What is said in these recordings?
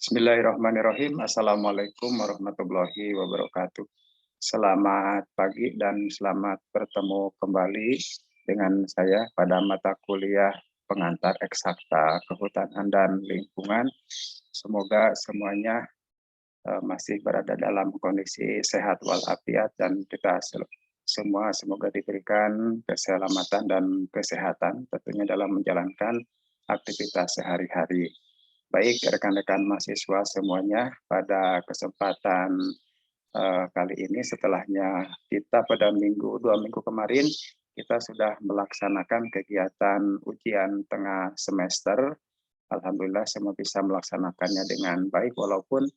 Bismillahirrahmanirrahim. Assalamualaikum warahmatullahi wabarakatuh. Selamat pagi dan selamat bertemu kembali dengan saya pada mata kuliah pengantar eksakta kehutanan dan lingkungan. Semoga semuanya masih berada dalam kondisi sehat walafiat dan kita semua semoga diberikan keselamatan dan kesehatan tentunya dalam menjalankan aktivitas sehari-hari. Baik rekan-rekan mahasiswa semuanya, pada kesempatan kali ini setelahnya kita pada dua minggu kemarin kita sudah melaksanakan kegiatan ujian tengah semester. Alhamdulillah semua bisa melaksanakannya dengan baik walaupun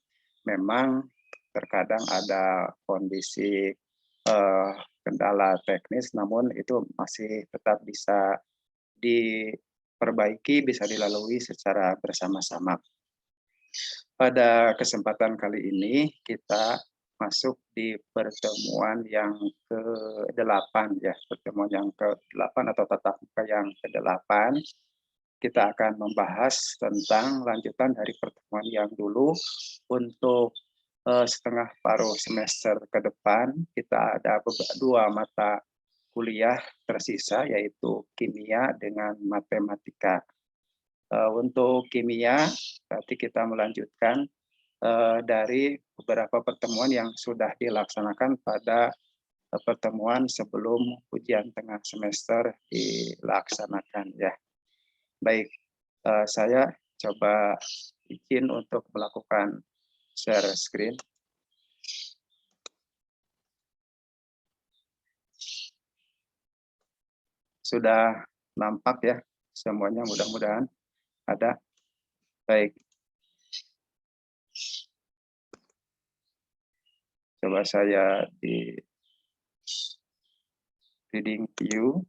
memang terkadang ada kondisi kendala teknis, namun itu masih tetap bisa diperbaiki, bisa dilalui secara bersama-sama. Pada kesempatan kali ini kita masuk di pertemuan yang ke-8 ya, pertemuan yang ke-8 atau tatap muka yang ke-8. Kita akan membahas tentang lanjutan dari pertemuan yang dulu. Untuk setengah paruh semester ke depan kita ada dua mata kuliah tersisa yaitu kimia dengan matematika. Untuk kimia berarti kita melanjutkan dari beberapa pertemuan yang sudah dilaksanakan pada pertemuan sebelum ujian tengah semester dilaksanakan ya. Baik, saya coba izin untuk melakukan share screen. Sudah nampak ya semuanya, mudah-mudahan ada. Baik. Coba saya di reading view.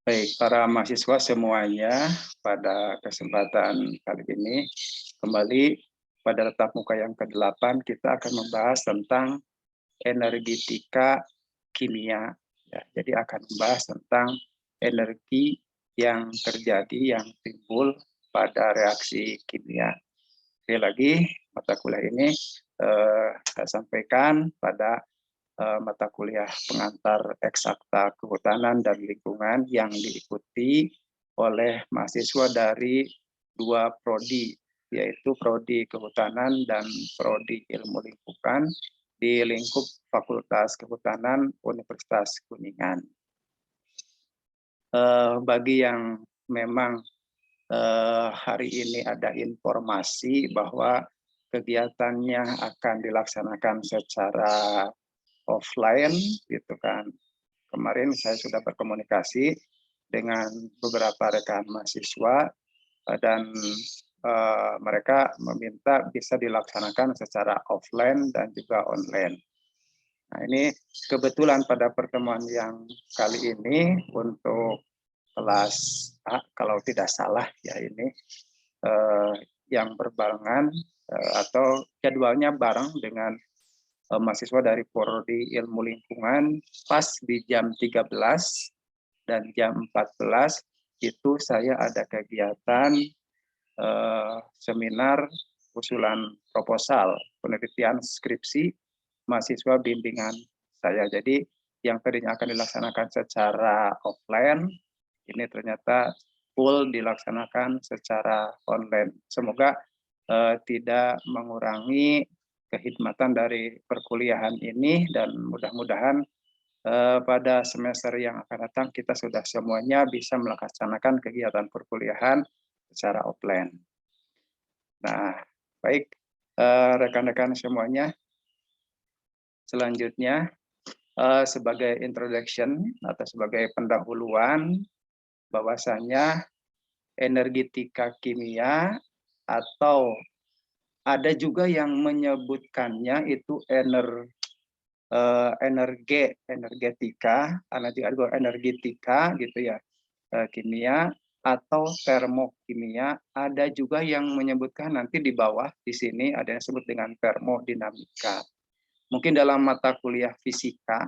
Baik, para mahasiswa semuanya, pada kesempatan kali ini kembali pada tatap muka yang ke-8 kita akan membahas tentang energetika kimia. Ya, jadi akan membahas tentang energi yang terjadi, yang timbul pada reaksi kimia. Sekali lagi, mata kuliah ini saya sampaikan pada mata kuliah pengantar eksakta kehutanan dan lingkungan yang diikuti oleh mahasiswa dari dua prodi, yaitu prodi kehutanan dan prodi ilmu lingkungan di lingkup Fakultas Kehutanan Universitas Kuningan. Bagi yang memang hari ini ada informasi bahwa kegiatannya akan dilaksanakan secara offline gitu kan. Kemarin saya sudah berkomunikasi dengan beberapa rekan mahasiswa dan mereka meminta bisa dilaksanakan secara offline dan juga online. Nah, ini kebetulan pada pertemuan yang kali ini untuk kelas A, kalau tidak salah ya ini yang berbarengan atau jadwalnya bareng dengan mahasiswa dari prodi ilmu lingkungan pas di jam 13 dan jam 14 itu saya ada kegiatan seminar usulan proposal penelitian skripsi mahasiswa bimbingan saya. Jadi yang tadinya akan dilaksanakan secara offline ini ternyata full dilaksanakan secara online. Semoga tidak mengurangi kehidmatan dari perkuliahan ini dan mudah-mudahan pada semester yang akan datang kita sudah semuanya bisa melaksanakan kegiatan perkuliahan secara offline. Nah, baik rekan-rekan semuanya, selanjutnya sebagai introduction atau sebagai pendahuluan bahwasanya energetika kimia atau ada juga yang menyebutkannya itu energetika, energetika gitu ya, kimia atau termokimia. Ada juga yang menyebutkan nanti di bawah di sini ada yang disebut dengan termodinamika. Mungkin dalam mata kuliah fisika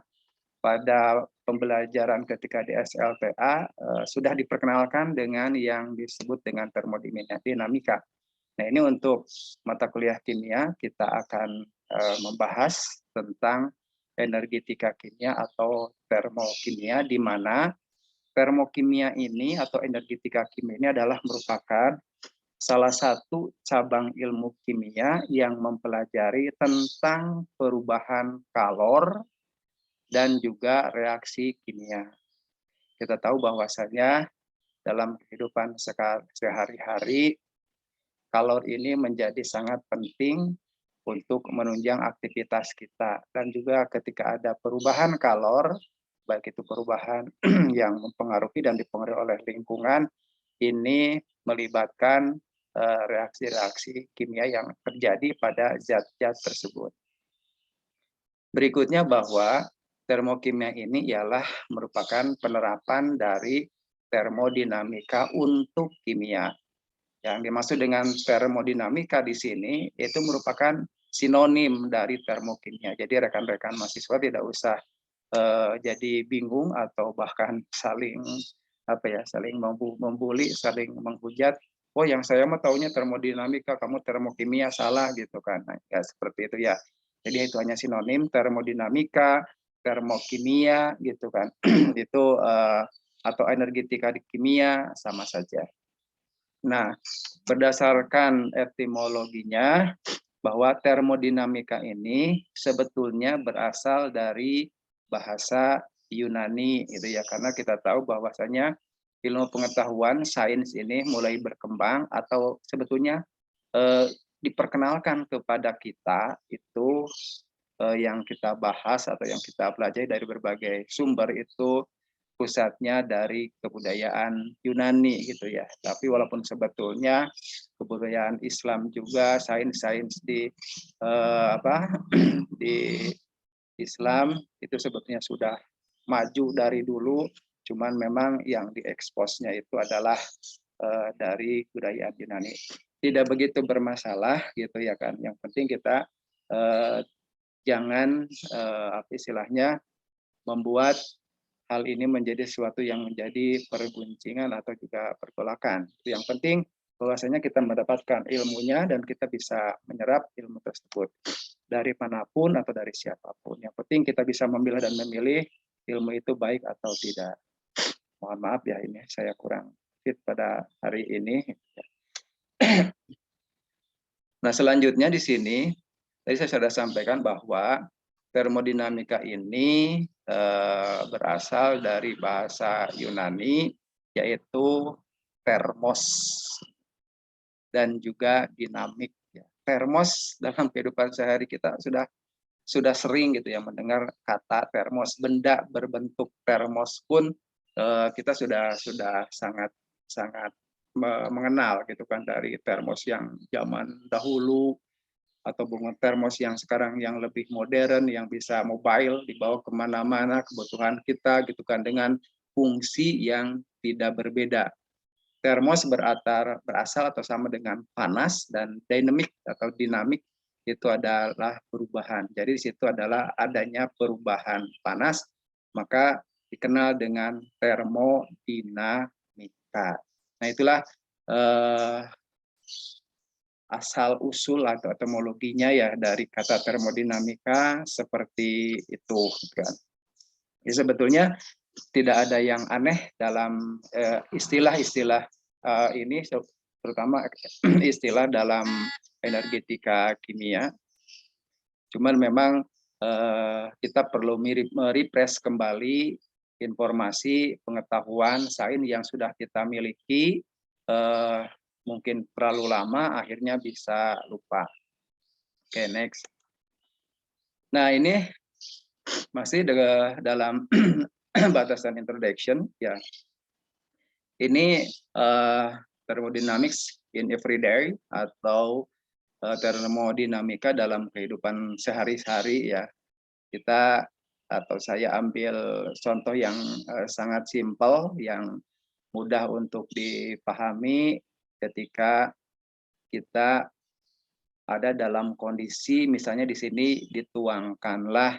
pada pembelajaran ketika di SLTA sudah diperkenalkan dengan yang disebut dengan termodinamika. Nah, ini untuk mata kuliah kimia kita akan membahas tentang energetika kimia atau termokimia, di mana termokimia ini atau energetika kimia ini adalah merupakan salah satu cabang ilmu kimia yang mempelajari tentang perubahan kalor dan juga reaksi kimia. Kita tahu bahwasanya dalam kehidupan sehari-hari, kalor ini menjadi sangat penting untuk menunjang aktivitas kita. Dan juga ketika ada perubahan kalor, baik itu perubahan yang mempengaruhi dan dipengaruhi oleh lingkungan, ini melibatkan reaksi-reaksi kimia yang terjadi pada zat-zat tersebut. Berikutnya bahwa termokimia ini ialah merupakan penerapan dari termodinamika untuk kimia. Yang dimaksud dengan termodinamika di sini itu merupakan sinonim dari termokimia. Jadi rekan-rekan mahasiswa tidak usah jadi bingung atau bahkan saling saling membuli, saling menghujat. Oh, yang saya mah taunya termodinamika, kamu termokimia, salah gitu kan. Nah, ya seperti itu ya. Jadi itu hanya sinonim, termodinamika, termokimia gitu kan. Itu atau energetika di kimia sama saja. Nah, berdasarkan etimologinya bahwa termodinamika ini sebetulnya berasal dari bahasa Yunani itu ya, karena kita tahu bahwasanya ilmu pengetahuan sains ini mulai berkembang atau sebetulnya diperkenalkan kepada kita itu yang kita bahas atau yang kita pelajari dari berbagai sumber itu pusatnya dari kebudayaan Yunani gitu ya. Tapi walaupun sebetulnya kebudayaan Islam juga sains-sains di di Islam itu sebetulnya sudah maju dari dulu, cuman memang yang dieksposnya itu adalah dari budaya Yunani. Tidak begitu bermasalah gitu ya kan. Yang penting kita jangan apa istilahnya membuat hal ini menjadi sesuatu yang menjadi perguncingan atau juga pergolakan. Yang penting bahwasanya kita mendapatkan ilmunya dan kita bisa menyerap ilmu tersebut dari manapun atau dari siapapun. Yang penting kita bisa memilah dan memilih ilmu itu baik atau tidak. Mohon maaf ya, ini saya kurang fit pada hari ini. Nah, selanjutnya di sini tadi saya sudah sampaikan bahwa termodinamika ini berasal dari bahasa Yunani, yaitu termos dan juga dinamik. Termos dalam kehidupan sehari kita sudah sering gitu ya mendengar kata termos. Benda berbentuk termos pun kita sudah sangat mengenal gitu kan, dari termos yang zaman dahulu atau bunga termos yang sekarang yang lebih modern, yang bisa mobile, dibawa kemana-mana kebutuhan kita gitu kan, dengan fungsi yang tidak berbeda. Termos berasal atau sama dengan panas, dan dynamic atau dinamik itu adalah perubahan. Jadi di situ adalah adanya perubahan panas, maka dikenal dengan termodinamika. Nah, itulah asal usul atau etimologinya ya dari kata termodinamika seperti itu kan. Ya, sebetulnya tidak ada yang aneh dalam istilah-istilah ini, terutama istilah dalam energetika kimia. Cuman memang kita perlu merefresh kembali informasi pengetahuan sains yang sudah kita miliki. Mungkin terlalu lama akhirnya bisa lupa. Oke, next. Nah, ini masih dalam batasan introduction ya. Ini thermodynamics in everyday atau termodinamika dalam kehidupan sehari-hari ya. Kita atau saya ambil contoh yang sangat simpel, yang mudah untuk dipahami ketika kita ada dalam kondisi misalnya di sini dituangkanlah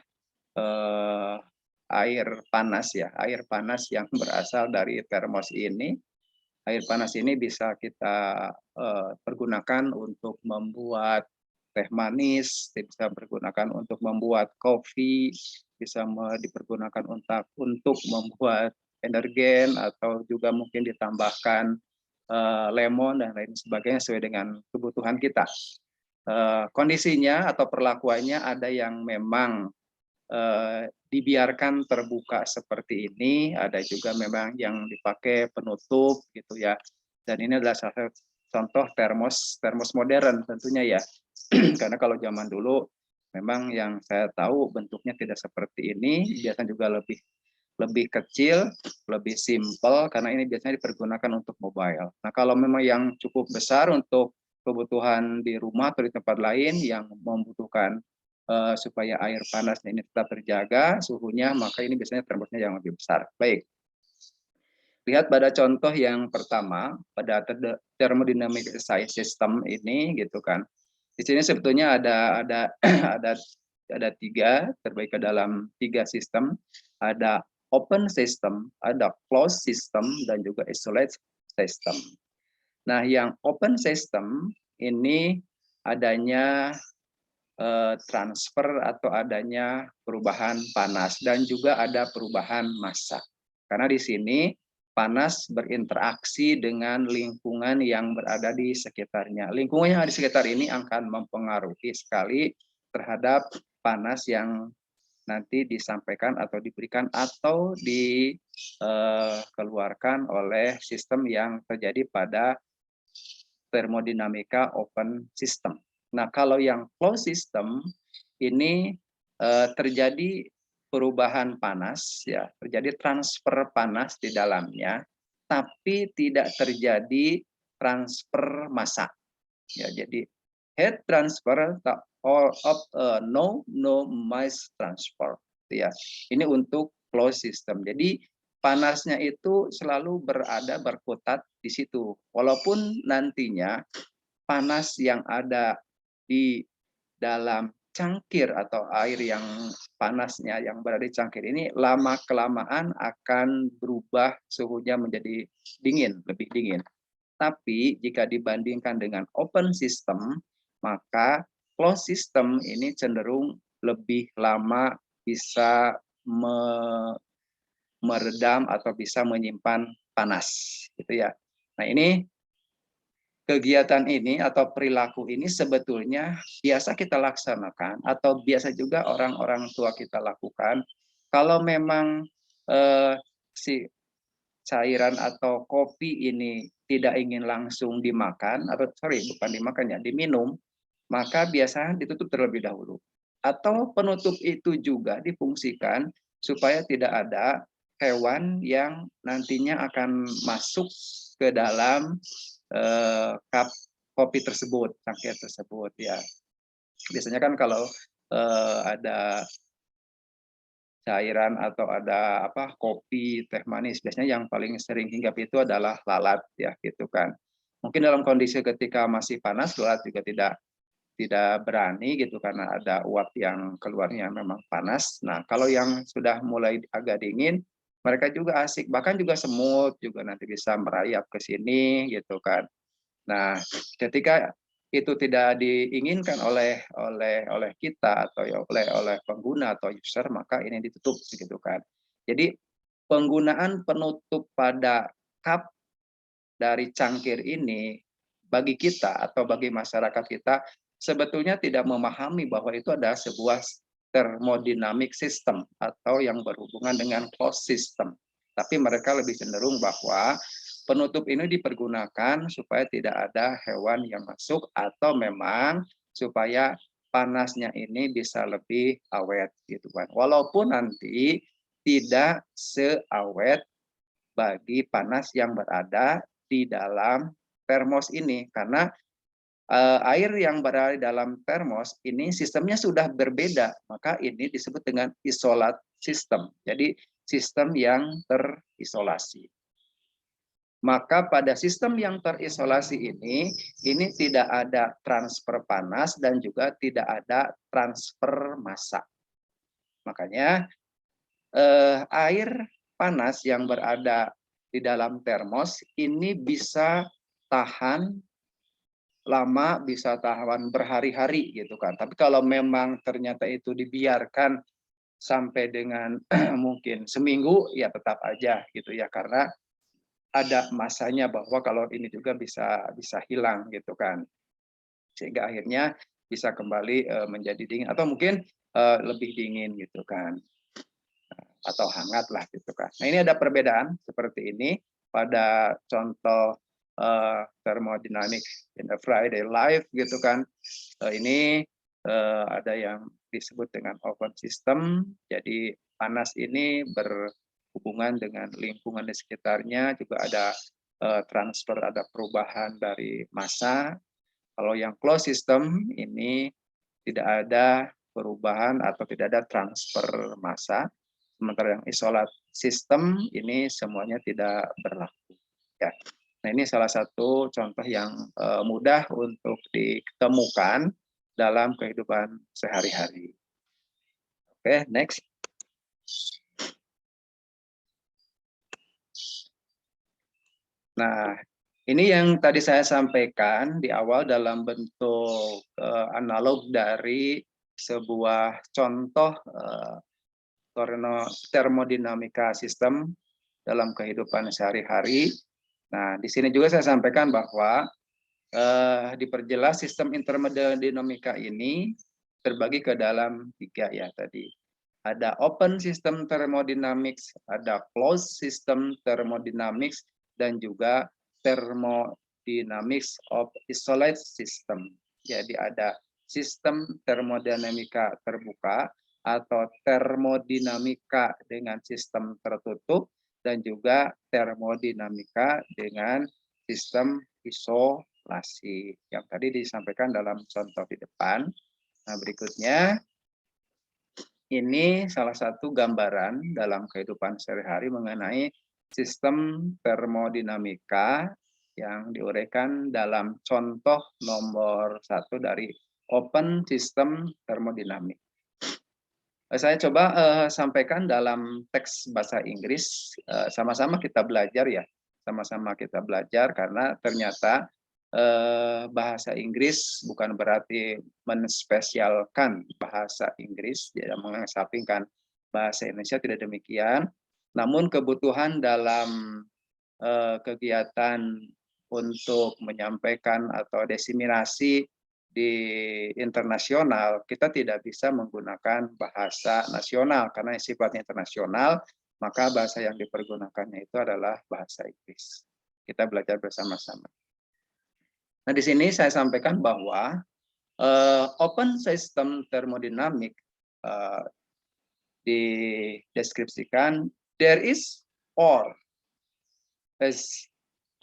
air panas ya, air panas yang berasal dari termos ini. Air panas ini bisa kita pergunakan untuk membuat teh manis, bisa dipergunakan untuk membuat kopi, bisa dipergunakan untuk membuat energen, atau juga mungkin ditambahkan lemon dan lain sebagainya sesuai dengan kebutuhan kita. Kondisinya atau perlakuannya ada yang memang dibiarkan terbuka seperti ini, ada juga memang yang dipakai penutup gitu ya. Dan ini adalah salah satu contoh termos modern tentunya ya. Karena kalau zaman dulu memang yang saya tahu bentuknya tidak seperti ini, biasanya juga lebih kecil, lebih simple, karena ini biasanya dipergunakan untuk mobile. Nah, kalau memang yang cukup besar untuk kebutuhan di rumah atau di tempat lain yang membutuhkan supaya air panas ini tetap terjaga suhunya, maka ini biasanya termosnya yang lebih besar. Baik. Lihat pada contoh yang pertama, pada thermodynamic system ini gitu kan. Di sini sebetulnya ada tiga, terbagi ke dalam tiga sistem. Ada open system, ada closed system, dan juga isolate system. Nah, yang open system ini adanya transfer atau adanya perubahan panas dan juga ada perubahan massa. Karena di sini panas berinteraksi dengan lingkungan yang berada di sekitarnya. Lingkungan yang ada di sekitar ini akan mempengaruhi sekali terhadap panas yang nanti disampaikan atau diberikan atau dikeluarkan oleh sistem yang terjadi pada termodinamika open system. Nah, kalau yang closed system ini terjadi perubahan panas ya, terjadi transfer panas di dalamnya, tapi tidak terjadi transfer massa. Ya, jadi heat transfer or of no mass transfer. Ya, ini untuk closed system. Jadi panasnya itu selalu berkutat di situ. Walaupun nantinya panas yang ada di dalam cangkir atau air yang panasnya yang berada di cangkir ini lama kelamaan akan berubah suhunya menjadi dingin, lebih dingin. Tapi jika dibandingkan dengan open system, maka closed system ini cenderung lebih lama bisa meredam atau bisa menyimpan panas, gitu ya. Nah, ini kegiatan ini atau perilaku ini sebetulnya biasa kita laksanakan atau biasa juga orang-orang tua kita lakukan kalau memang si cairan atau kopi ini tidak ingin langsung dimakan, atau bukan dimakan ya, diminum, maka biasanya ditutup terlebih dahulu. Atau penutup itu juga difungsikan supaya tidak ada hewan yang nantinya akan masuk ke dalam cup kopi tersebut, cangkir tersebut ya. Biasanya kan kalau ada cairan atau ada kopi, teh manis, biasanya yang paling sering hinggap itu adalah lalat ya gitu kan. Mungkin dalam kondisi ketika masih panas, lalat juga tidak berani gitu karena ada uap yang keluarnya memang panas. Nah, kalau yang sudah mulai agak dingin, mereka juga asik, bahkan juga semut juga nanti bisa merayap ke sini gitu kan. Nah, ketika itu tidak diinginkan oleh kita atau oleh pengguna atau user, maka ini ditutup begitu kan. Jadi penggunaan penutup pada cup dari cangkir ini bagi kita atau bagi masyarakat kita sebetulnya tidak memahami bahwa itu adalah sebuah thermodynamic system atau yang berhubungan dengan closed system. Tapi mereka lebih cenderung bahwa penutup ini dipergunakan supaya tidak ada hewan yang masuk atau memang supaya panasnya ini bisa lebih awet gitu kan. Walaupun nanti tidak seawet bagi panas yang berada di dalam termos ini karena air yang berada di dalam termos ini sistemnya sudah berbeda, maka ini disebut dengan isolat sistem. Jadi sistem yang terisolasi. Maka pada sistem yang terisolasi ini tidak ada transfer panas dan juga tidak ada transfer massa. Makanya air panas yang berada di dalam termos ini bisa tahan lama, bisa tahan berhari-hari gitu kan. Tapi kalau memang ternyata itu dibiarkan sampai dengan mungkin seminggu, ya tetap aja gitu ya, karena ada masanya bahwa kalau ini juga bisa hilang gitu kan, sehingga akhirnya bisa kembali menjadi dingin atau mungkin lebih dingin gitu kan, atau hangat lah gitu kan. Nah, ini ada perbedaan seperti ini pada contoh thermodynamic in the Friday life gitu kan. Ini ada yang disebut dengan open system, jadi panas ini berhubungan dengan lingkungan di sekitarnya, juga ada transfer, ada perubahan dari massa. Kalau yang closed system ini tidak ada perubahan atau tidak ada transfer massa. Sementara yang isolat sistem ini semuanya tidak berlaku. Ya. Nah, ini salah satu contoh yang mudah untuk ditemukan dalam kehidupan sehari-hari. Oke, next. Nah, ini yang tadi saya sampaikan di awal dalam bentuk analog dari sebuah contoh termodinamika sistem dalam kehidupan sehari-hari. Nah, di sini juga saya sampaikan bahwa diperjelas sistem intermodinamika ini terbagi ke dalam 3 ya tadi. Ada open system thermodynamics, ada closed system thermodynamics, dan juga thermodynamics of isolate system. Jadi ada sistem termodinamika terbuka atau termodinamika dengan sistem tertutup, dan juga termodinamika dengan sistem isolasi yang tadi disampaikan dalam contoh di depan. Nah, berikutnya ini salah satu gambaran dalam kehidupan sehari-hari mengenai sistem termodinamika yang diuraikan dalam contoh nomor 1 dari open system thermodynamic. Saya coba sampaikan dalam teks bahasa Inggris, sama-sama kita belajar ya, sama-sama kita belajar, karena ternyata bahasa Inggris bukan berarti menspesialkan bahasa Inggris, tidak mengesampingkan bahasa Indonesia, tidak demikian. Namun kebutuhan dalam kegiatan untuk menyampaikan atau diseminasi di internasional, kita tidak bisa menggunakan bahasa nasional karena sifatnya internasional, maka bahasa yang dipergunakannya itu adalah bahasa Inggris. Kita belajar bersama-sama. Nah, di sini saya sampaikan bahwa open system thermodynamic dideskripsikan there is or as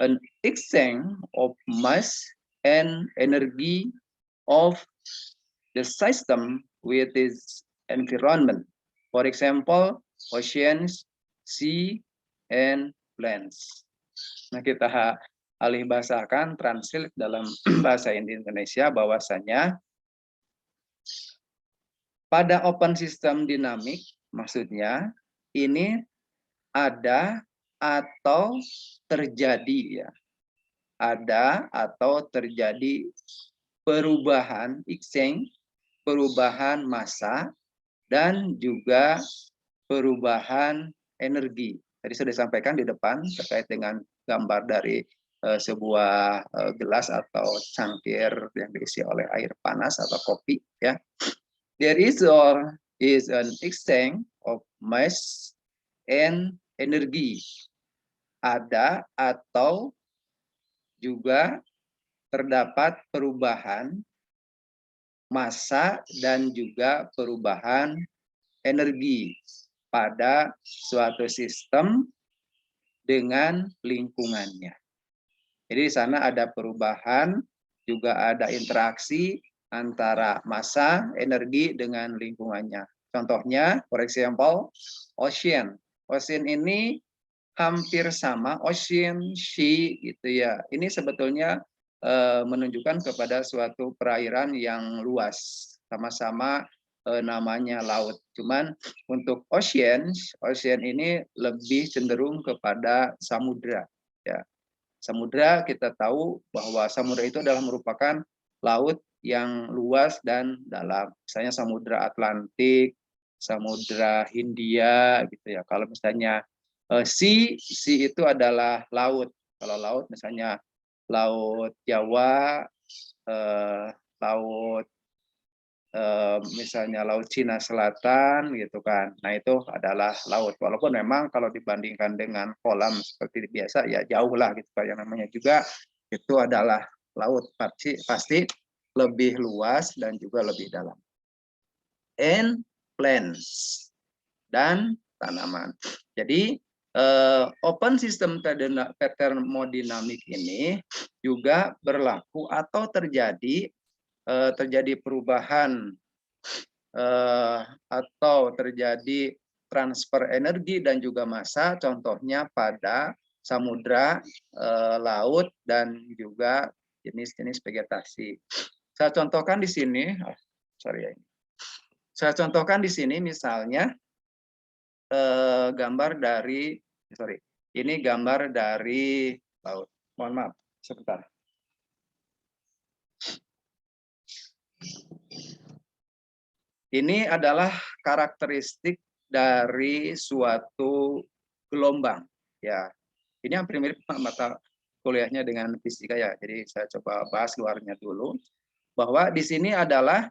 an exchange of mass and energy of the system with its environment. For example, oceans, sea, and plants. Nah, kita alih bahasakan, translate dalam bahasa Indonesia, bahwasanya pada open system dinamik, maksudnya ini ada atau terjadi ya, ada atau terjadi perubahan exchange, perubahan massa, dan juga perubahan energi. Tadi sudah disampaikan di depan terkait dengan gambar dari sebuah gelas atau cangkir yang diisi oleh air panas atau kopi ya. There is or is an exchange of mass and energy. Ada atau juga terdapat perubahan massa dan juga perubahan energi pada suatu sistem dengan lingkungannya. Jadi di sana ada perubahan, juga ada interaksi antara massa, energi dengan lingkungannya. Contohnya, for example, ocean. Ocean ini hampir sama, ocean, sea gitu ya. Ini sebetulnya menunjukkan kepada suatu perairan yang luas, sama-sama namanya laut. Cuman untuk ocean ini lebih cenderung kepada samudra. Ya, samudra kita tahu bahwa samudra itu adalah merupakan laut yang luas dan dalam. Misalnya Samudra Atlantik, Samudra Hindia gitu ya. Kalau misalnya sea itu adalah laut. Kalau laut misalnya Laut Jawa, laut misalnya Laut Cina Selatan gitu kan. Nah, itu adalah laut. Walaupun memang kalau dibandingkan dengan kolam seperti biasa ya jauh lah gitu kan. Yang namanya juga itu adalah laut, pasti lebih luas dan juga lebih dalam. And plants dan tanaman. Jadi open system thermodynamic ini juga berlaku atau terjadi perubahan atau terjadi transfer energi dan juga massa, contohnya pada samudra, laut, dan juga jenis-jenis vegetasi. Saya contohkan di sini, saya contohkan di sini misalnya gambar dari, ini gambar dari laut. Mohon maaf, sebentar. Ini adalah karakteristik dari suatu gelombang. Ya, ini hampir mirip mata kuliahnya dengan fisika ya. Jadi saya coba bahas luarnya dulu. Bahwa di sini adalah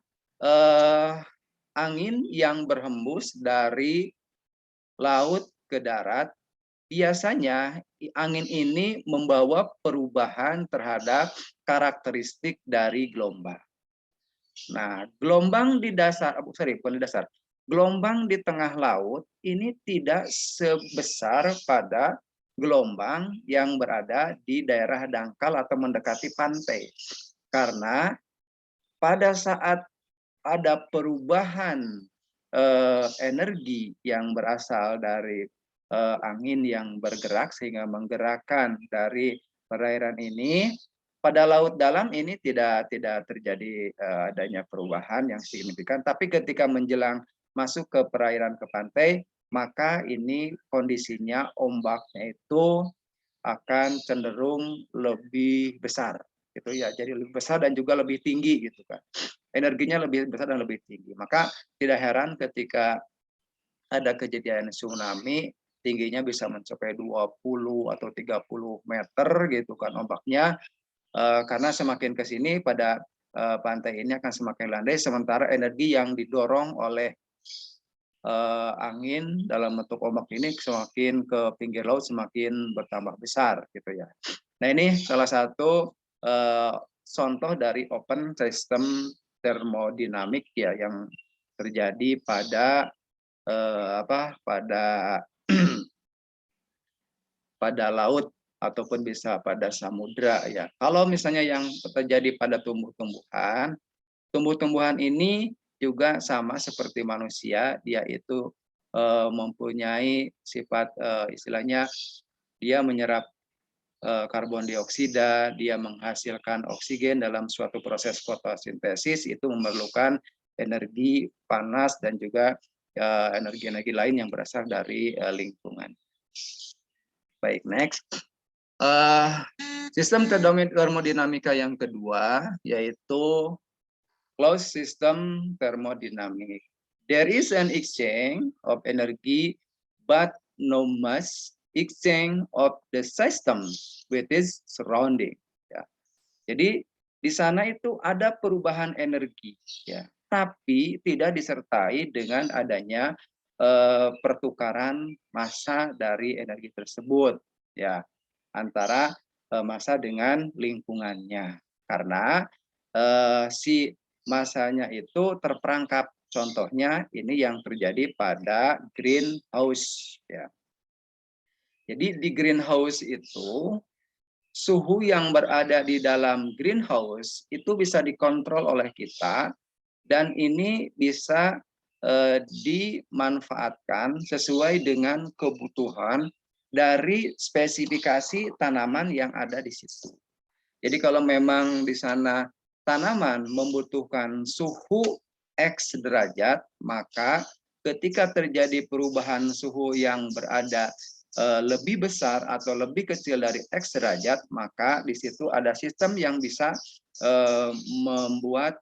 angin yang berhembus dari laut ke darat. Biasanya angin ini membawa perubahan terhadap karakteristik dari gelombang. Nah, gelombang di dasar, bukan di dasar, gelombang di tengah laut ini tidak sebesar pada gelombang yang berada di daerah dangkal atau mendekati pantai. Karena pada saat ada perubahan energi yang berasal dari angin yang bergerak sehingga menggerakkan dari perairan ini, pada laut dalam ini tidak terjadi adanya perubahan yang signifikan, tapi ketika menjelang masuk ke perairan ke pantai, maka ini kondisinya ombaknya itu akan cenderung lebih besar gitu ya, jadi lebih besar dan juga lebih tinggi gitu kan, energinya lebih besar dan lebih tinggi. Maka tidak heran ketika ada kejadian tsunami tingginya bisa mencapai 20 atau 30 meter gitu kan ombaknya, karena semakin ke sini pada pantai ini akan semakin landai, sementara energi yang didorong oleh angin dalam bentuk ombak ini semakin ke pinggir laut semakin bertambah besar gitu ya. Nah, ini salah satu contoh dari open system termodinamik ya yang terjadi pada pada laut ataupun bisa pada samudra ya. Kalau misalnya yang terjadi pada tumbuh-tumbuhan ini juga sama seperti manusia, dia itu mempunyai sifat istilahnya dia menyerap karbon dioksida, dia menghasilkan oksigen dalam suatu proses fotosintesis, itu memerlukan energi panas dan juga energi-energi lain yang berasal dari lingkungan. Baik, next. Sistem termodinamika yang kedua yaitu closed system thermodynamic. There is an exchange of energy but no mass exchange of the system with its surrounding. Ya. Jadi di sana itu ada perubahan energi, ya, tapi tidak disertai dengan adanya pertukaran massa dari energi tersebut, ya, antara massa dengan lingkungannya, karena si massanya itu terperangkap. Contohnya ini yang terjadi pada greenhouse, ya. Jadi di greenhouse itu suhu yang berada di dalam greenhouse itu bisa dikontrol oleh kita dan ini bisa dimanfaatkan sesuai dengan kebutuhan dari spesifikasi tanaman yang ada di situ. Jadi kalau memang di sana tanaman membutuhkan suhu X derajat, maka ketika terjadi perubahan suhu yang berada lebih besar atau lebih kecil dari X derajat, maka di situ ada sistem yang bisa membuat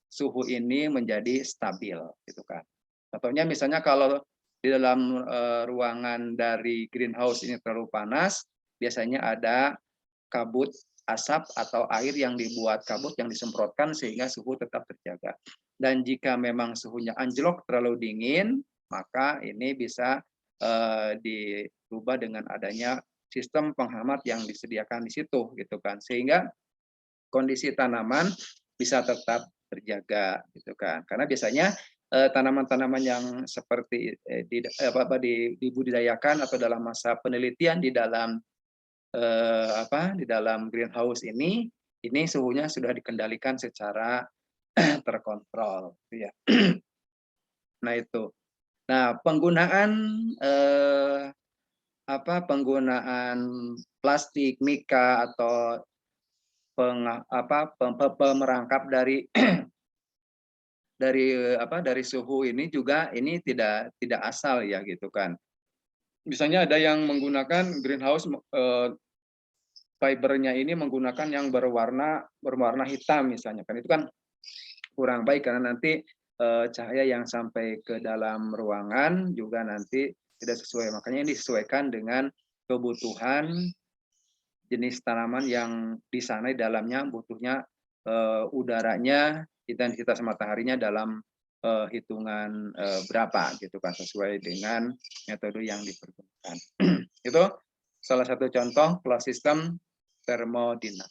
suhu ini menjadi stabil, gitu kan. Contohnya misalnya kalau di dalam ruangan dari greenhouse ini terlalu panas, biasanya ada kabut asap atau air yang dibuat kabut yang disemprotkan sehingga suhu tetap terjaga. Dan jika memang suhunya anjlok terlalu dingin, maka ini bisa dirubah dengan adanya sistem penghemat yang disediakan di situ, gitu kan, sehingga kondisi tanaman bisa tetap terjaga, gitu kan. Karena biasanya tanaman-tanaman yang seperti dibudidayakan atau dalam masa penelitian di dalam di dalam greenhouse ini suhunya sudah dikendalikan secara terkontrol, gitu ya. Nah itu. Nah penggunaan penggunaan plastik, mika atau pemerangkap dari dari suhu ini juga ini tidak asal ya, gitu kan. Misalnya ada yang menggunakan greenhouse fibernya ini menggunakan yang berwarna hitam misalnya, kan itu kan kurang baik karena nanti cahaya yang sampai ke dalam ruangan juga nanti tidak sesuai. Makanya ini disesuaikan dengan kebutuhan jenis tanaman yang di sana di dalamnya butuhnya udaranya, intensitas mataharinya dalam hitungan berapa, gitu kan, sesuai dengan metode yang dipergunakan. Itu salah satu contoh closed system termodinamik.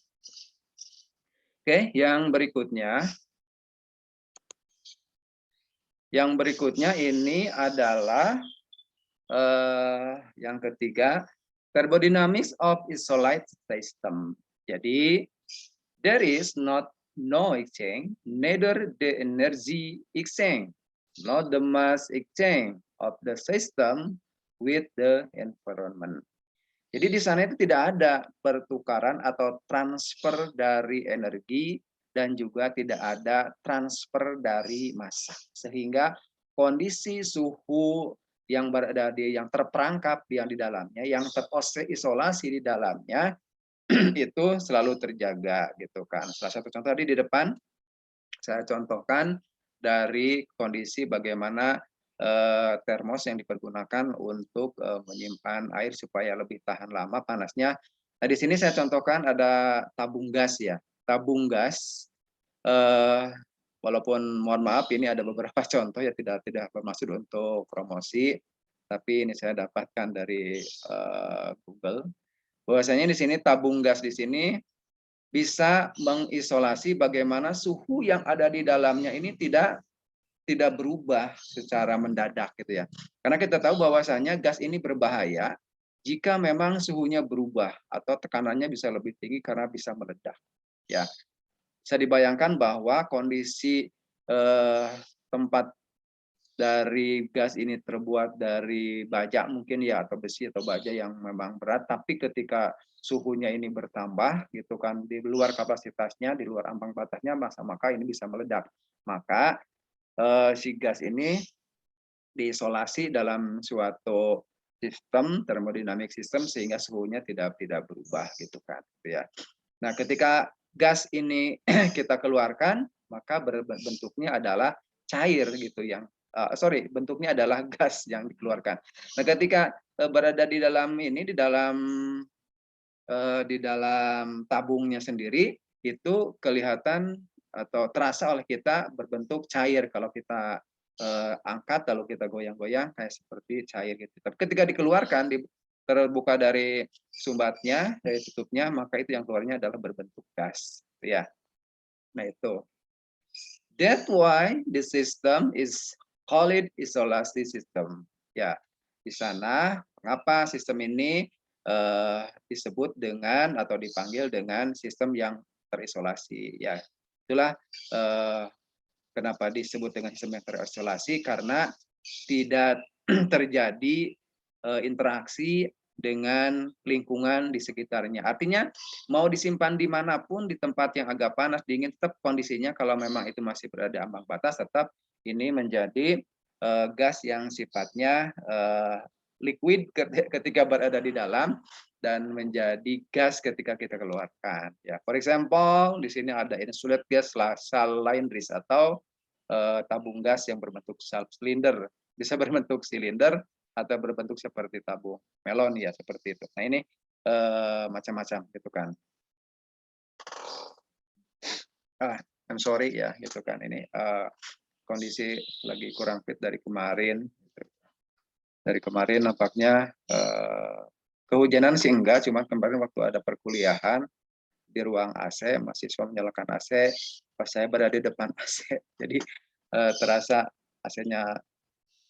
Oke, yang berikutnya ini adalah yang ketiga, thermodynamics of isolated system. Jadi there is no exchange, neither the energy exchange, not the mass exchange of the system with the environment. Jadi di sana itu tidak ada pertukaran atau transfer dari energi dan juga tidak ada transfer dari massa. Sehingga kondisi suhu yang berada yang terperangkap yang di dalamnya, yang terisolasi di dalamnya itu selalu terjaga, gitu kan. Salah satu contoh tadi di depan saya contohkan dari kondisi bagaimana termos yang dipergunakan untuk menyimpan air supaya lebih tahan lama panasnya. Nah, di sini saya contohkan ada tabung gas ya. Tabung gas, walaupun mohon maaf ini ada beberapa contoh ya, tidak bermaksud untuk promosi, tapi ini saya dapatkan dari Google. Bahwasanya di sini tabung gas di sini bisa mengisolasi bagaimana suhu yang ada di dalamnya ini tidak berubah secara mendadak, gitu ya. Karena kita tahu bahwasanya gas ini berbahaya jika memang suhunya berubah atau tekanannya bisa lebih tinggi karena bisa meledak. Ya, bisa dibayangkan bahwa kondisi tempat dari gas ini terbuat dari baja mungkin ya, atau besi atau baja yang memang berat, tapi ketika suhunya ini bertambah, gitu kan, di luar kapasitasnya, di luar ambang batasnya, maka ini bisa meledak. Maka si gas ini diisolasi dalam suatu sistem thermodynamic system sehingga suhunya tidak berubah, gitu kan, ya. Nah, ketika gas ini kita keluarkan, maka bentuknya adalah cair, gitu, yang bentuknya adalah gas yang dikeluarkan. Nah, ketika berada di dalam ini, di dalam tabungnya sendiri, itu kelihatan atau terasa oleh kita berbentuk cair kalau kita angkat lalu kita goyang-goyang kayak seperti cair, gitu. Tapi ketika dikeluarkan, terbuka dari sumbatnya, dari tutupnya, maka itu yang keluarnya adalah berbentuk gas, ya. Nah itu. That's why the system is called isolasi system. Ya, di sana mengapa sistem ini disebut dengan atau dipanggil dengan sistem yang terisolasi. Ya, itulah kenapa disebut dengan sistem yang terisolasi, karena tidak terjadi interaksi dengan lingkungan di sekitarnya. Artinya mau disimpan dimanapun di tempat yang agak panas, dingin, tetap kondisinya kalau memang itu masih berada ambang batas, tetap ini menjadi gas yang sifatnya liquid ketika berada di dalam dan menjadi gas ketika kita keluarkan. Ya, for example, di sini ada insulet gas cylindris atau tabung gas yang berbentuk silinder, bisa berbentuk silinder atau berbentuk seperti tabung melon ya seperti itu. Nah ini macam-macam gitu kan. I'm sorry ya gitu kan ini kondisi lagi kurang fit dari kemarin. Dari kemarin nampaknya kehujanan sih enggak, cuma kemarin waktu ada perkuliahan di ruang AC, mahasiswa menyalakan AC, pas saya berada di depan AC, jadi terasa AC-nya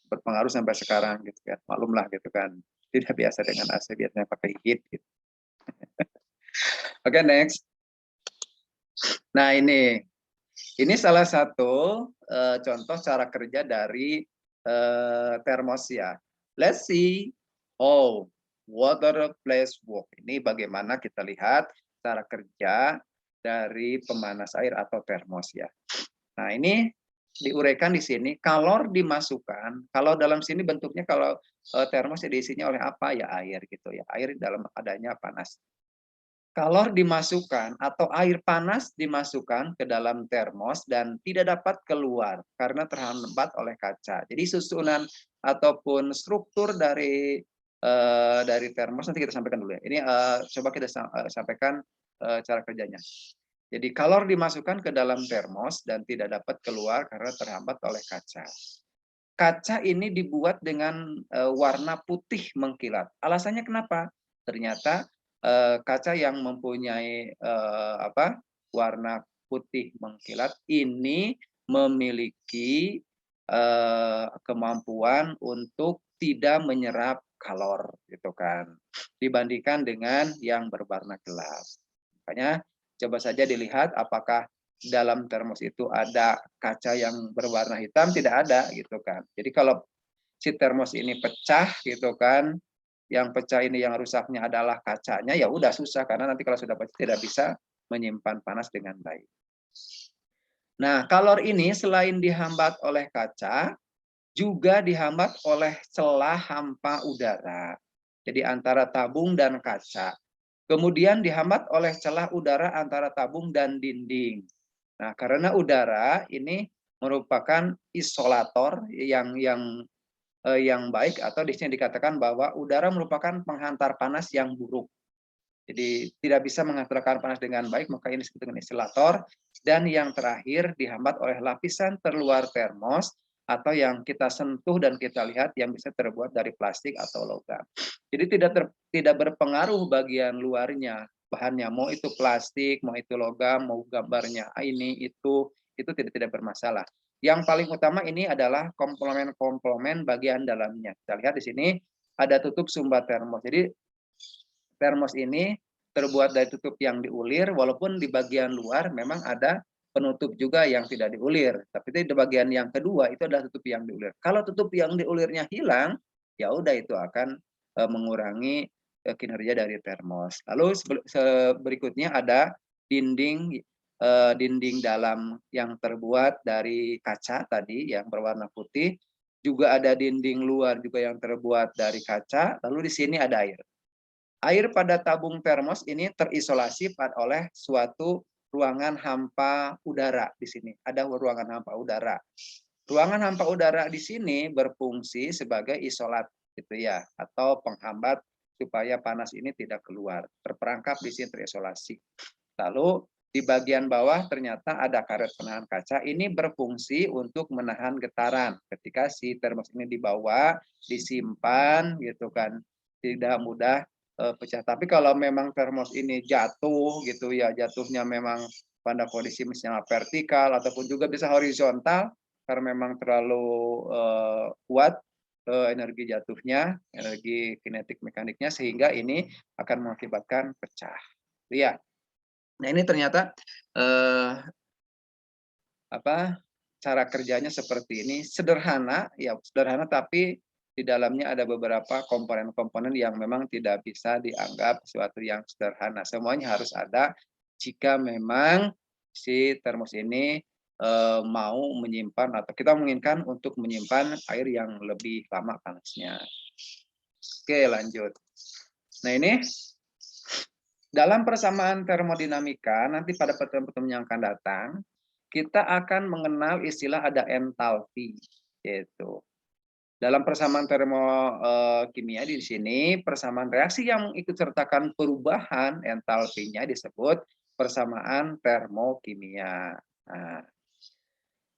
berpengaruh sampai sekarang gitu kan. Maklumlah gitu kan. Tidak biasa dengan AC, biasanya pakai heat gitu. Oke, next. Nah, ini salah satu contoh cara kerja dari termos ya. Let's see how water place work. Ini bagaimana kita lihat cara kerja dari pemanas air atau termos ya. Nah, ini diuraikan di sini, kalor dimasukkan, kalau dalam sini bentuknya kalau termos diisinya oleh apa ya air gitu ya, air dalam adanya panas. Kalor dimasukkan atau air panas dimasukkan ke dalam termos dan tidak dapat keluar karena terhambat oleh kaca. Jadi susunan ataupun struktur dari termos nanti kita sampaikan dulu ya. Ini coba kita sampaikan cara kerjanya. Jadi kalor dimasukkan ke dalam termos dan tidak dapat keluar karena terhambat oleh kaca. Kaca ini dibuat dengan warna putih mengkilat. Alasannya kenapa? Ternyata kaca yang mempunyai warna putih mengkilat ini memiliki kemampuan untuk tidak menyerap kalor gitu kan. Dibandingkan dengan yang berwarna gelap. Makanya coba saja dilihat apakah dalam termos itu ada kaca yang berwarna hitam, tidak ada gitu kan. Jadi kalau si termos ini pecah gitu kan, yang pecah ini yang rusaknya adalah kacanya, ya udah susah karena nanti kalau sudah pecah tidak bisa menyimpan panas dengan baik. Nah, kalor ini selain dihambat oleh kaca, juga dihambat oleh celah hampa udara. Jadi antara tabung dan kaca. Kemudian dihambat oleh celah udara antara tabung dan dinding. Nah, karena udara ini merupakan isolator yang baik, atau di sini dikatakan bahwa udara merupakan penghantar panas yang buruk. Jadi tidak bisa menghantarkan panas dengan baik, maka ini disebut dengan isolator. Dan yang terakhir dihambat oleh lapisan terluar termos atau yang kita sentuh dan kita lihat yang bisa terbuat dari plastik atau logam. Jadi tidak berpengaruh bagian luarnya, bahannya mau itu plastik, mau itu logam, mau gambarnya ini itu tidak bermasalah. Yang paling utama ini adalah komplemen-komplemen bagian dalamnya. Kita lihat di sini ada tutup sumbat termos. Jadi termos ini terbuat dari tutup yang diulir, walaupun di bagian luar memang ada penutup juga yang tidak diulir. Tapi di bagian yang kedua itu adalah tutup yang diulir. Kalau tutup yang diulirnya hilang, ya udah itu akan mengurangi kinerja dari termos. Lalu berikutnya ada dinding dalam yang terbuat dari kaca tadi yang berwarna putih. Juga ada dinding luar juga yang terbuat dari kaca. Lalu di sini ada air. Air pada tabung termos ini terisolasi oleh suatu ruangan hampa udara di sini. Ada ruangan hampa udara. Ruangan hampa udara di sini berfungsi sebagai isolat gitu ya, atau penghambat supaya panas ini tidak keluar. Terperangkap di sini terisolasi. Lalu di bagian bawah ternyata ada karet penahan kaca. Ini berfungsi untuk menahan getaran. Ketika si termos ini dibawa, disimpan gitu kan, tidak mudah pecah. Tapi kalau memang termos ini jatuh gitu ya, jatuhnya memang pada kondisi misalnya vertikal ataupun juga bisa horizontal karena memang terlalu kuat energi jatuhnya, energi kinetik mekaniknya, sehingga ini akan mengakibatkan pecah. Ya. Nah, ini ternyata cara kerjanya seperti ini, sederhana ya, sederhana tapi di dalamnya ada beberapa komponen-komponen yang memang tidak bisa dianggap sesuatu yang sederhana. Semuanya harus ada jika memang si termos ini mau menyimpan atau kita menginginkan untuk menyimpan air yang lebih lama panasnya. Oke, lanjut. Nah, ini dalam persamaan termodinamika nanti pada pertemuan yang akan datang kita akan mengenal istilah ada entalpi, yaitu dalam persamaan termokimia di sini persamaan reaksi yang ikut sertakan perubahan entalpinya disebut persamaan termokimia. Nah,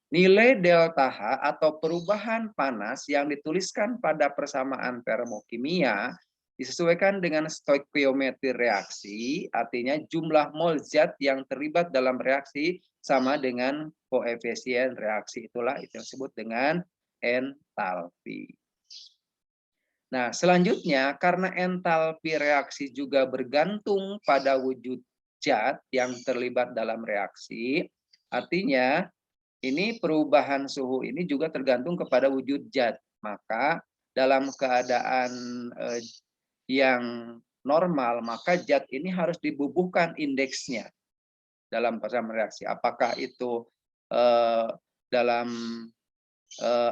nilai delta H atau perubahan panas yang dituliskan pada persamaan termokimia disesuaikan dengan stoikiometri reaksi, artinya jumlah mol zat yang terlibat dalam reaksi sama dengan koefisien reaksi. Itulah itu disebut dengan entalpi. Nah, selanjutnya karena entalpi reaksi juga bergantung pada wujud zat yang terlibat dalam reaksi, artinya ini perubahan suhu ini juga tergantung kepada wujud zat. Maka dalam keadaan yang normal, maka zat ini harus dibubuhkan indeksnya dalam persamaan reaksi. Apakah itu dalam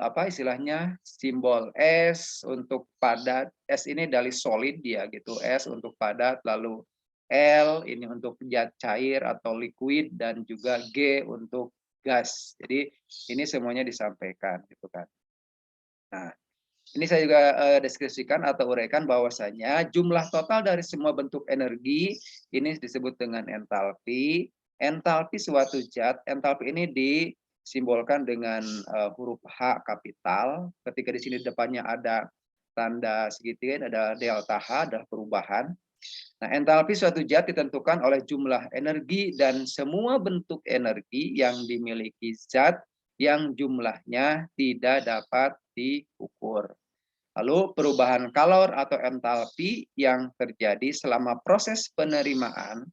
apa istilahnya simbol S untuk padat, S ini dari solid ya gitu, S untuk padat, lalu L ini untuk zat cair atau liquid, dan juga G untuk gas. Jadi ini semuanya disampaikan gitu kan. Nah, ini saya juga deskripsikan atau uraikan bahwasanya jumlah total dari semua bentuk energi ini disebut dengan entalpi. Entalpi suatu zat, entalpi ini disimbolkan dengan huruf H kapital. Ketika di sini depannya ada tanda segitiga, ada delta H, adalah perubahan. Nah, entalpi suatu zat ditentukan oleh jumlah energi dan semua bentuk energi yang dimiliki zat yang jumlahnya tidak dapat diukur. Lalu perubahan kalor atau entalpi yang terjadi selama proses penerimaan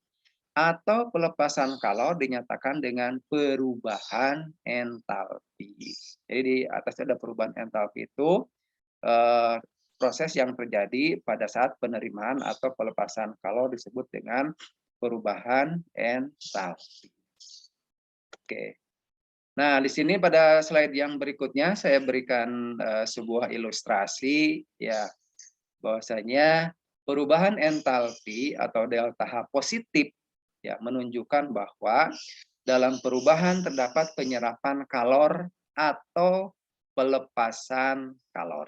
atau pelepasan kalor dinyatakan dengan perubahan entalpi. Jadi di atas ada perubahan entalpi itu proses yang terjadi pada saat penerimaan atau pelepasan kalor disebut dengan perubahan entalpi. Oke. Nah, di sini pada slide yang berikutnya saya berikan sebuah ilustrasi ya, bahwasanya perubahan entalpi atau delta H positif ya menunjukkan bahwa dalam perubahan terdapat penyerapan kalor atau pelepasan kalor.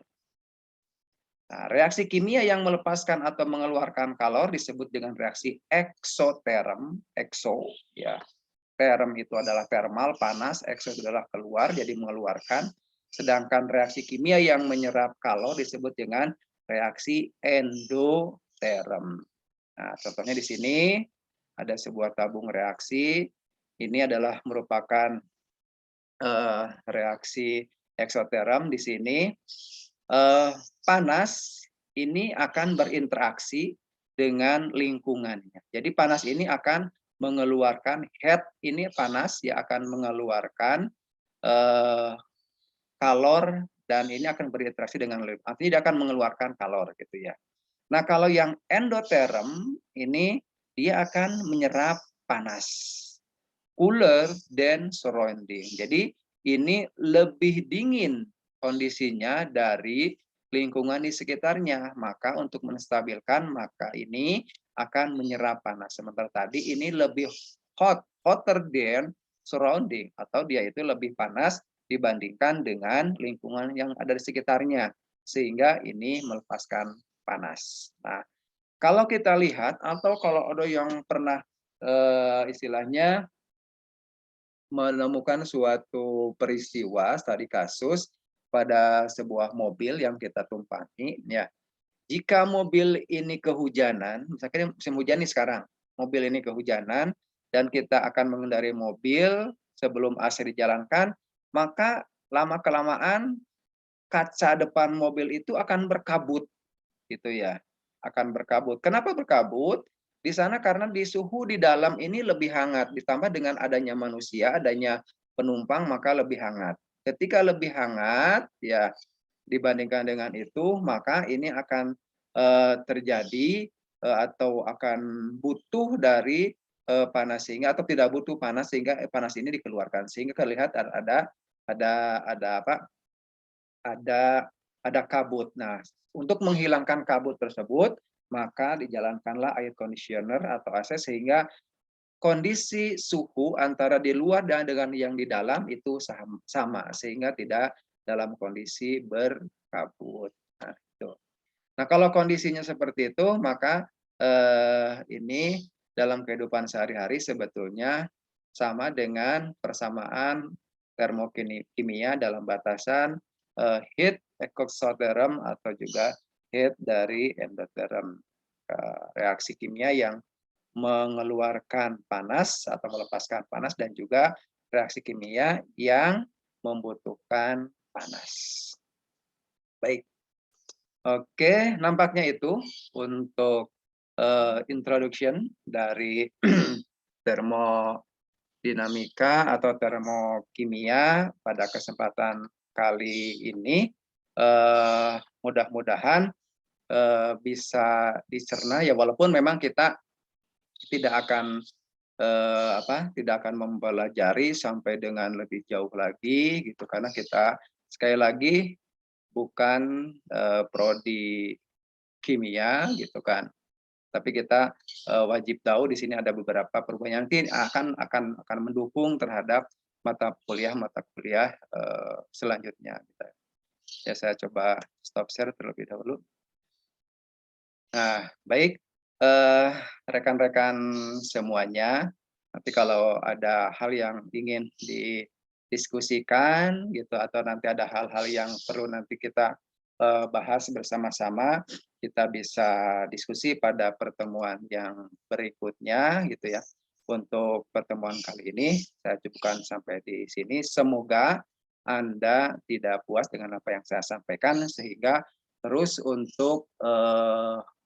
Nah, reaksi kimia yang melepaskan atau mengeluarkan kalor disebut dengan reaksi eksoterm, ekso ya. Term itu adalah thermal, panas, ekso itu adalah keluar, jadi mengeluarkan. Sedangkan reaksi kimia yang menyerap kalor disebut dengan reaksi endoterm. Nah, contohnya di sini ada sebuah tabung reaksi. Ini adalah merupakan reaksi eksoterm di sini. Panas ini akan berinteraksi dengan lingkungannya. Jadi panas ini akan mengeluarkan heat, ini panas ya akan mengeluarkan kalor, dan ini akan berinteraksi dengan lingkungan. Artinya dia akan mengeluarkan kalor gitu ya. Nah, kalau yang endoterm ini dia akan menyerap panas. Cooler than surrounding. Jadi ini lebih dingin kondisinya dari lingkungan di sekitarnya. Maka untuk menstabilkan, maka ini akan menyerap panas. Sementara tadi ini lebih hotter than surrounding, atau dia itu lebih panas dibandingkan dengan lingkungan yang ada di sekitarnya. Sehingga ini melepaskan panas. Nah, kalau kita lihat atau kalau ada yang pernah istilahnya menemukan suatu peristiwa tadi kasus pada sebuah mobil yang kita tumpangi ya. Jika mobil ini kehujanan, misalkan musim hujan nih sekarang, mobil ini kehujanan dan kita akan mengendarai mobil sebelum AC dijalankan, maka lama kelamaan kaca depan mobil itu akan berkabut gitu ya. Akan berkabut. Kenapa berkabut? Di sana karena di suhu di dalam ini lebih hangat, ditambah dengan adanya manusia, adanya penumpang, maka lebih hangat. Ketika lebih hangat, ya dibandingkan dengan itu, maka ini akan terjadi atau akan butuh dari panas sehingga atau tidak butuh panas sehingga panas ini dikeluarkan sehingga terlihat ada apa? Ada kabut. Nah, untuk menghilangkan kabut tersebut, maka dijalankanlah air conditioner atau AC sehingga kondisi suhu antara di luar dan dengan yang di dalam itu sama sehingga tidak dalam kondisi berkabut. Nah, itu. Nah, kalau kondisinya seperti itu, maka ini dalam kehidupan sehari-hari sebetulnya sama dengan persamaan termokimia dalam batasan heat exotherm atau juga heat dari endotherm. Reaksi kimia yang mengeluarkan panas atau melepaskan panas dan juga reaksi kimia yang membutuhkan panas. Baik. Oke, nampaknya itu untuk introduction dari termodinamika atau termokimia pada kesempatan kali ini. Mudah-mudahan bisa dicerna ya, walaupun memang kita tidak akan mempelajari sampai dengan lebih jauh lagi gitu, karena kita sekali lagi bukan prodi kimia gitu kan. Tapi kita wajib tahu di sini ada beberapa perubahan yang nanti akan mendukung terhadap mata kuliah selanjutnya. Ya, saya coba stop share terlebih dahulu. Nah, baik rekan-rekan semuanya, nanti kalau ada hal yang ingin didiskusikan gitu atau nanti ada hal-hal yang perlu nanti kita bahas bersama-sama, kita bisa diskusi pada pertemuan yang berikutnya gitu ya. Untuk pertemuan kali ini saya cukupkan sampai di sini. Semoga Anda tidak puas dengan apa yang saya sampaikan sehingga terus untuk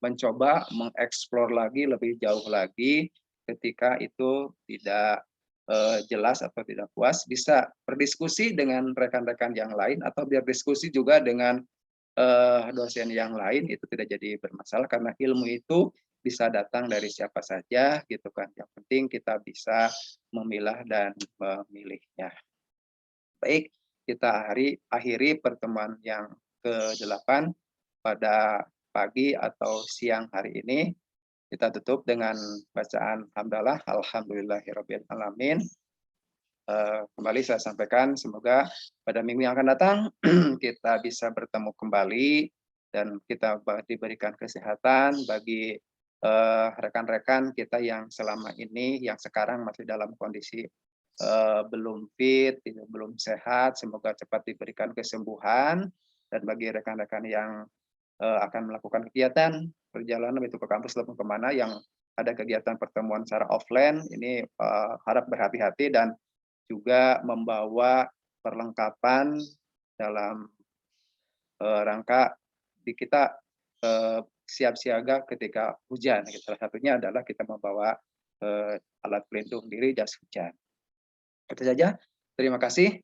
mencoba mengeksplor lagi lebih jauh lagi. Ketika itu tidak jelas atau tidak puas, bisa berdiskusi dengan rekan-rekan yang lain atau berdiskusi juga dengan dosen yang lain, itu tidak jadi bermasalah karena ilmu itu bisa datang dari siapa saja gitu kan. Yang penting kita bisa memilah dan memilihnya. Baik, kita akhiri pertemuan yang ke-8 pada pagi atau siang hari ini. Kita tutup dengan bacaan hamdalah, alhamdulillahirabbil alamin. Kembali saya sampaikan, semoga pada minggu yang akan datang kita bisa bertemu kembali dan kita diberikan kesehatan bagi rekan-rekan kita yang selama ini, yang sekarang masih dalam kondisi belum fit, belum sehat, semoga cepat diberikan kesembuhan. Dan bagi rekan-rekan yang akan melakukan kegiatan perjalanan itu ke kampus ataupun kemana yang ada kegiatan pertemuan secara offline, ini harap berhati-hati dan juga membawa perlengkapan dalam rangka kita siap siaga ketika hujan. Salah satunya adalah kita membawa alat pelindung diri, jas hujan. Itu saja. Terima kasih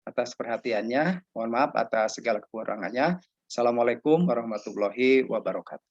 atas perhatiannya. Mohon maaf atas segala kekurangannya. Assalamualaikum warahmatullahi wabarakatuh.